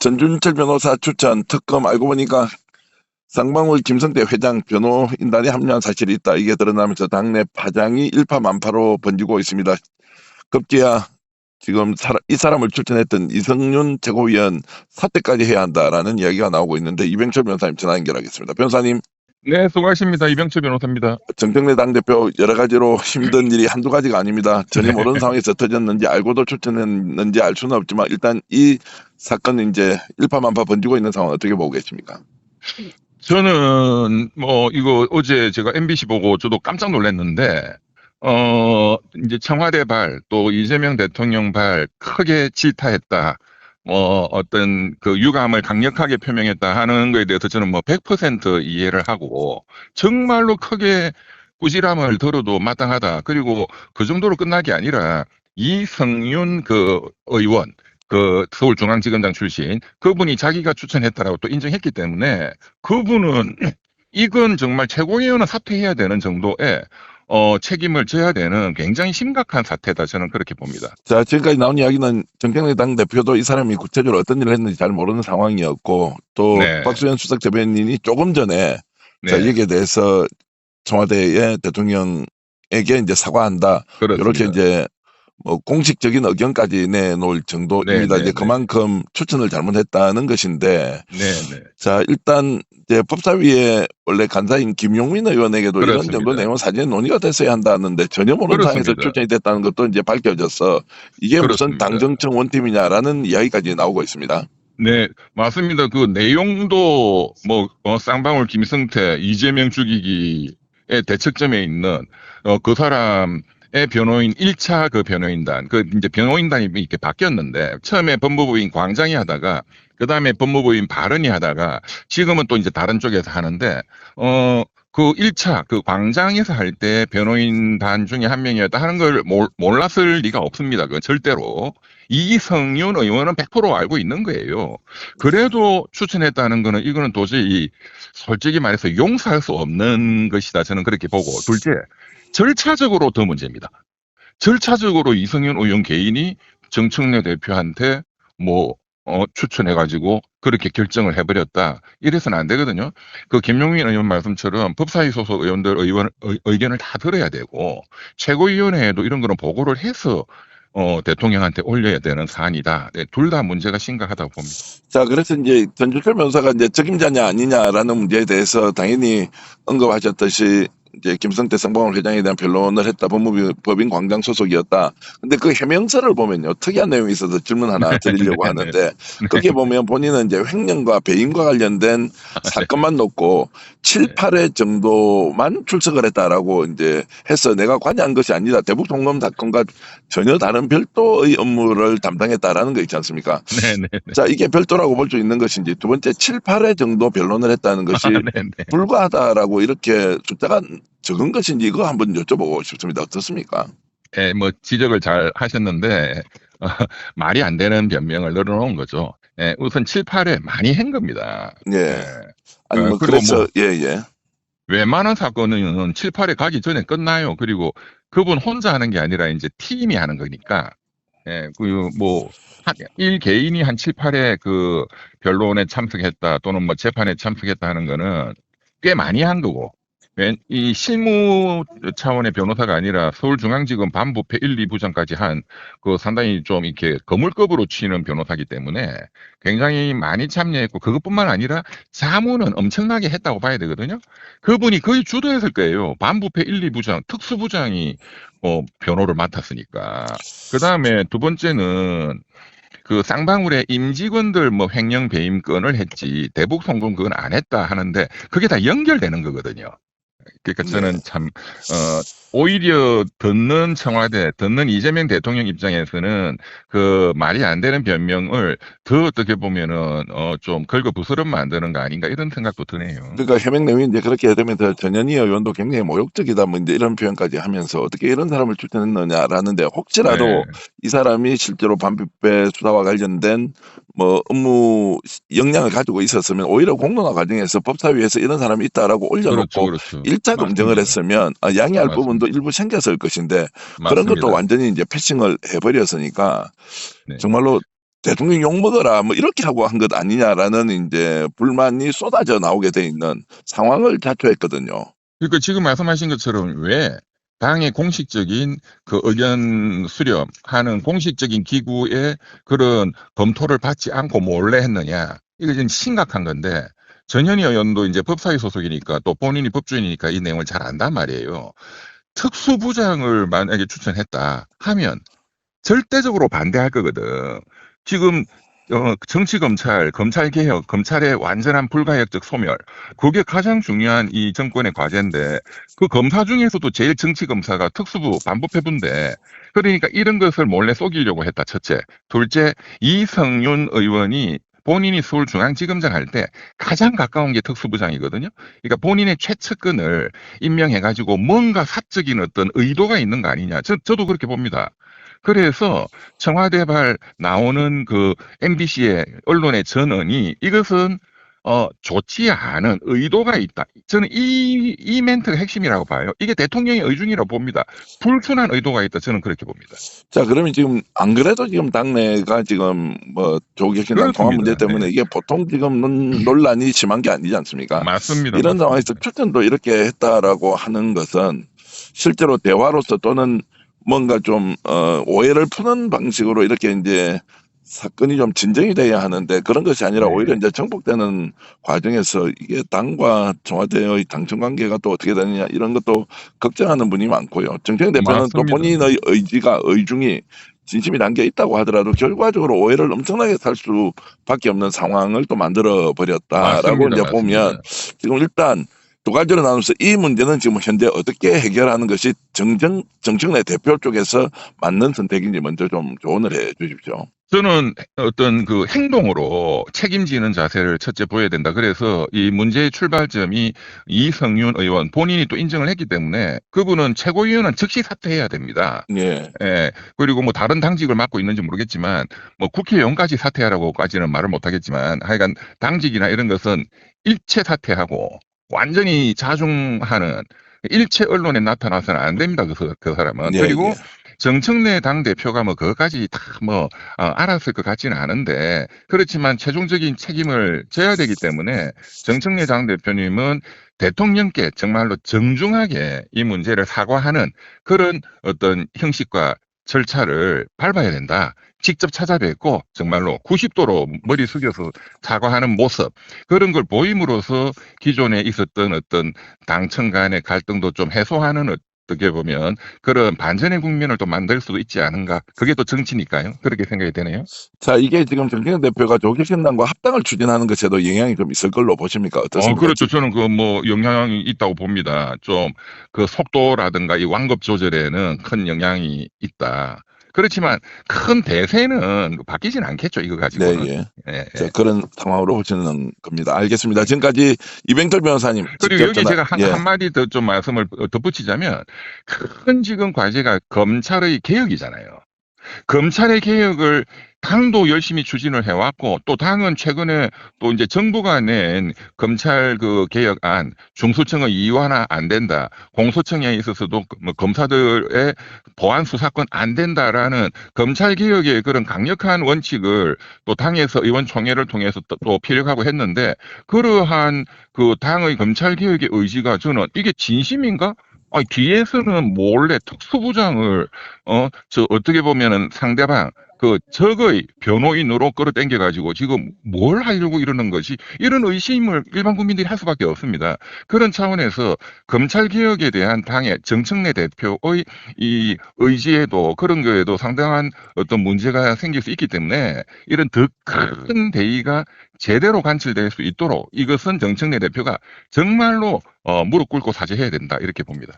전준철 변호사 추천 특검 알고 보니까 쌍방울 김성태 회장 변호인단에 합류한 사실이 있다. 이게 드러나면서 당내 파장이 일파만파로 번지고 있습니다. 급기야 지금 이 사람을 추천했던 이성윤 최고위원 사퇴까지 해야 한다라는 이야기가 나오고 있는데 이병철 변호사님 전화 연결하겠습니다. 변호사님, 네, 수고하십니다. 이병철 변호사입니다. 정청래 당대표 여러 가지로 힘든 일이 한두 가지가 아닙니다. 전혀 모르는 상황에서 터졌는지 알고도 추천했는지 알 수는 없지만 일단 이 사건은 이제 일파만파 번지고 있는 상황 어떻게 보고 계십니까? 저는 이거 어제 제가 MBC 보고 저도 깜짝 놀랐는데 이제 청와대 발 또 이재명 대통령 발 크게 질타했다. 어떤 그 유감을 강력하게 표명했다 하는 거에 대해서 저는 100% 이해를 하고 정말로 크게 꾸지람을 들어도 마땅하다. 그리고 그 정도로 끝날 게 아니라 이성윤 그 의원, 그 서울중앙지검장 출신 그분이 자기가 추천했다라고 또 인정했기 때문에 그분은 이건 정말 최고위원은 사퇴해야 되는 정도의 책임을 져야 되는 굉장히 심각한 사태다. 저는 그렇게 봅니다. 자, 지금까지 나온 이야기는 정청래 당대표도 이 사람이 구체적으로 어떤 일을 했는지 잘 모르는 상황이었고 또 네. 박수현 수석 대변인이 조금 전에 네. 자, 여기에 대해서 청와대의 대통령에게 이제 사과한다. 그렇습니다. 이렇게 이제 공식적인 의견까지 내놓을 정도입니다. 네, 이제 네. 그만큼 추천을 잘못했다는 것인데, 네. 자, 일단 이제 법사위에 원래 간사인 김용민 의원에게도 이런 그렇습니다. 정도 내용 사전에 논의가 됐어야 한다는데 전혀 모르는 상황에서 그렇습니다. 출전이 됐다는 것도 이제 밝혀져서 이게 무슨 그렇습니다. 당정청 원팀이냐라는 이야기까지 나오고 있습니다. 네, 맞습니다. 그 내용도 쌍방울 김성태, 이재명 죽이기의 대척점에 있는 그 사람의 변호인 1차 그 변호인단, 그 이제 변호인단이 이렇게 바뀌었는데 처음에 법무부인 광장이 하다가 그 다음에 법무부인 발언이 하다가 지금은 또 이제 다른 쪽에서 하는데 그 1차 그 광장에서 할 때 변호인단 중에 한 명이었다 하는 걸 몰랐을 리가 없습니다. 그건 절대로. 이성윤 의원은 100% 알고 있는 거예요. 그래도 추천했다는 거는 이거는 도저히 솔직히 말해서 용서할 수 없는 것이다. 저는 그렇게 보고. 둘째, 절차적으로 더 문제입니다. 절차적으로 이성윤 의원 개인이 정청래 대표한테 추천해가지고 그렇게 결정을 해버렸다. 이래서는 안 되거든요. 그 김용민 의원 말씀처럼 법사위 소속 의원들 의견을 다 들어야 되고 최고위원회에도 이런 거는 보고를 해서 대통령한테 올려야 되는 사안이다. 네, 둘 다 문제가 심각하다고 봅니다. 자, 그래서 이제 전준철 변호사가 이제 책임자냐 아니냐라는 문제에 대해서 당연히 언급하셨듯이 이제 김성태 쌍방울 회장에 대한 변론을 했다. 법인 광장 소속이었다. 근데 그 해명서를 보면요. 특이한 내용이 있어서 질문 하나 드리려고 하는데 거기에 보면 본인은 이제 횡령과 배임과 관련된 사건만 놓고 7, 8회 정도만 출석을 했다라고 이제 해서 내가 관여한 것이 아니다. 대북 송금 사건과 전혀 다른 별도의 업무를 담당했다라는 거 있지 않습니까? 네네. 자, 이게 별도라고 볼 수 있는 것인지 두 번째 7, 8회 정도 변론을 했다는 것이 네네. 불과하다라고 이렇게 숫자가 적은 것인지 이거 한번 여쭤보고 싶습니다. 어떻습니까? 예, 지적을 잘 하셨는데 말이 안 되는 변명을 늘어놓은 거죠. 예, 우선 7, 8회 많이 한 겁니다. 예. 아니 그리고 그래서 예. 웬만한 사건은 7, 8회 가기 전에 끝나요. 그리고 그분 혼자 하는 게 아니라 이제 팀이 하는 거니까. 예, 일 개인이 한 7, 8회 그 변론에 참석했다 또는 재판에 참석했다 하는 거는 꽤 많이 한 거고. 이 실무 차원의 변호사가 아니라 서울중앙지검 반부패 1, 2부장까지 한 그 상당히 좀 이렇게 거물급으로 치는 변호사기 때문에 굉장히 많이 참여했고 그것뿐만 아니라 자문은 엄청나게 했다고 봐야 되거든요. 그분이 거의 주도했을 거예요. 반부패 1, 2부장, 특수부장이 변호를 맡았으니까. 그 다음에 두 번째는 그 쌍방울의 임직원들 횡령 배임 건을 했지 대북 송금 그건 안 했다 하는데 그게 다 연결되는 거거든요. 그러니까 저는 참 오히려 듣는 청와대, 듣는 이재명 대통령 입장에서는 그 말이 안 되는 변명을 더 어떻게 보면은 좀 긁어부스럼 만드는 거 아닌가 이런 생각도 드네요. 그러니까 해명 내용이 이제 그렇게 되면서 전현희 의원도 굉장히 모욕적이다 뭐 이제 이런 표현까지 하면서 어떻게 이런 사람을 추천했느냐라는데 혹시라도 네. 이 사람이 실제로 반부패 수사와 관련된 업무 역량을 가지고 있었으면 오히려 공론화 과정에서 법사위에서 이런 사람이 있다라고 올려놓고 그렇죠. 1차 검증을 했으면 양해할 맞습니다. 부분도 일부 생겼을 것인데 그런 맞습니다. 것도 완전히 이제 패싱을 해버렸으니까 네. 정말로 대통령 욕먹어라 뭐 이렇게 하고 한 것 아니냐라는 이제 불만이 쏟아져 나오게 돼 있는 상황을 자초했거든요. 그러니까 지금 말씀하신 것처럼 왜 당의 공식적인 그 의견 수렴하는 공식적인 기구의 그런 검토를 받지 않고 몰래 했느냐. 이거 지금 심각한 건데 전현희 의원도 이제 법사위 소속이니까 또 본인이 법조인이니까 이 내용을 잘 안단 말이에요. 특수부장을 만약에 추천했다 하면 절대적으로 반대할 거거든. 지금 정치검찰, 검찰개혁, 검찰의 완전한 불가역적 소멸, 그게 가장 중요한 이 정권의 과제인데 그 검사 중에서도 제일 정치검사가 특수부 반부패부인데 그러니까 이런 것을 몰래 속이려고 했다, 첫째. 둘째, 이성윤 의원이 본인이 서울중앙지검장 할 때 가장 가까운 게 특수부장이거든요. 그러니까 본인의 최측근을 임명해가지고 뭔가 사적인 어떤 의도가 있는 거 아니냐. 저도 그렇게 봅니다. 그래서 청와대발 나오는 그 MBC의 언론의 전언이 이것은 좋지 않은 의도가 있다. 저는 이 멘트가 핵심이라고 봐요. 이게 대통령의 의중이라고 봅니다. 불순한 의도가 있다. 저는 그렇게 봅니다. 자, 그러면 지금 안 그래도 지금 당내가 지금 뭐 조국혁신당 통합 문제 그렇습니다. 때문에 네. 이게 보통 지금 논란이 심한 게 아니지 않습니까? 맞습니다. 이런 맞습니다. 상황에서 추천도 이렇게 했다라고 하는 것은 실제로 대화로서 또는 뭔가 좀 오해를 푸는 방식으로 이렇게 이제 사건이 좀 진정이 돼야 하는데 그런 것이 아니라 네. 오히려 이제 정복되는 과정에서 이게 당과 청와대의 당청 관계가 또 어떻게 되느냐 이런 것도 걱정하는 분이 많고요. 정청래 대표는 또 맞습니다. 본인의 의지가 의중이 진심이 담겨 있다고 하더라도 결과적으로 오해를 엄청나게 살 수밖에 없는 상황을 또 만들어 버렸다라고 맞습니다. 이제 보면 맞습니다. 지금 일단 두 가지로 나누면서 이 문제는 지금 현재 어떻게 해결하는 것이 정청래 대표 쪽에서 맞는 선택인지 먼저 좀 조언을 해 주십시오. 저는 어떤 그 행동으로 책임지는 자세를 첫째 보여야 된다. 그래서 이 문제의 출발점이 이성윤 의원 본인이 또 인정을 했기 때문에 그분은 최고위원은 즉시 사퇴해야 됩니다. 예. 예. 그리고 뭐 다른 당직을 맡고 있는지 모르겠지만 뭐 국회의원까지 사퇴하라고까지는 말을 못하겠지만 하여간 당직이나 이런 것은 일체 사퇴하고 완전히 자중하는 일체 언론에 나타나서는 안 됩니다. 그 사람은. 예, 그리고 예. 정청래 당대표가 뭐 그것까지 다 뭐 알았을 것 같지는 않은데 그렇지만 최종적인 책임을 져야 되기 때문에 정청래 당대표님은 대통령께 정말로 정중하게 이 문제를 사과하는 그런 어떤 형식과 절차를 밟아야 된다. 직접 찾아뵙고 정말로 90도로 머리 숙여서 사과하는 모습 그런 걸 보임으로써 기존에 있었던 어떤 당청 간의 갈등도 좀 해소하는 어떻게 보면 그런 반전의 국면을 또 만들 수도 있지 않은가. 그게 또 정치니까요. 그렇게 생각이 되네요. 자, 이게 지금 정청래 대표가 조국혁신당과 합당을 추진하는 것에도 영향이 좀 있을 걸로 보십니까? 어떻습니까? 그렇죠. 저는 그 뭐 영향이 있다고 봅니다. 좀 그 속도라든가 이 완급 조절에는 큰 영향이 있다. 그렇지만 큰 대세는 바뀌진 않겠죠. 이거 네, 가지고는. 예. 예, 자, 예. 그런 상황으로 보시는 겁니다. 알겠습니다. 지금까지 이병철 변호사님 그리고 직접 여기 전화, 제가 예. 한마디 더 좀 말씀을 덧붙이자면 큰 지금 과제가 검찰의 개혁이잖아요. 검찰의 개혁을 당도 열심히 추진을 해왔고 또 당은 최근에 또 이제 정부가 낸 검찰 그 개혁안 중수청의 이완화 안 된다. 공소청에 있어서도 뭐 검사들의 보안 수사권 안 된다라는 검찰 개혁의 그런 강력한 원칙을 또 당에서 의원총회를 통해서 또 피력하고 했는데 그러한 그 당의 검찰 개혁의 의지가 저는 이게 진심인가? 뒤에서는 몰래 특수부장을 어떻게 보면은 상대방 그 적의 변호인으로 끌어당겨가지고 지금 뭘 하려고 이러는 것이 이런 의심을 일반 국민들이 할 수밖에 없습니다. 그런 차원에서 검찰 개혁에 대한 당의 정청래 대표의 이 의지에도 그런 거에도 상당한 어떤 문제가 생길 수 있기 때문에 이런 더 큰 대의가 제대로 관철될 수 있도록 이것은 정청래 대표가 정말로 무릎 꿇고 사죄해야 된다 이렇게 봅니다.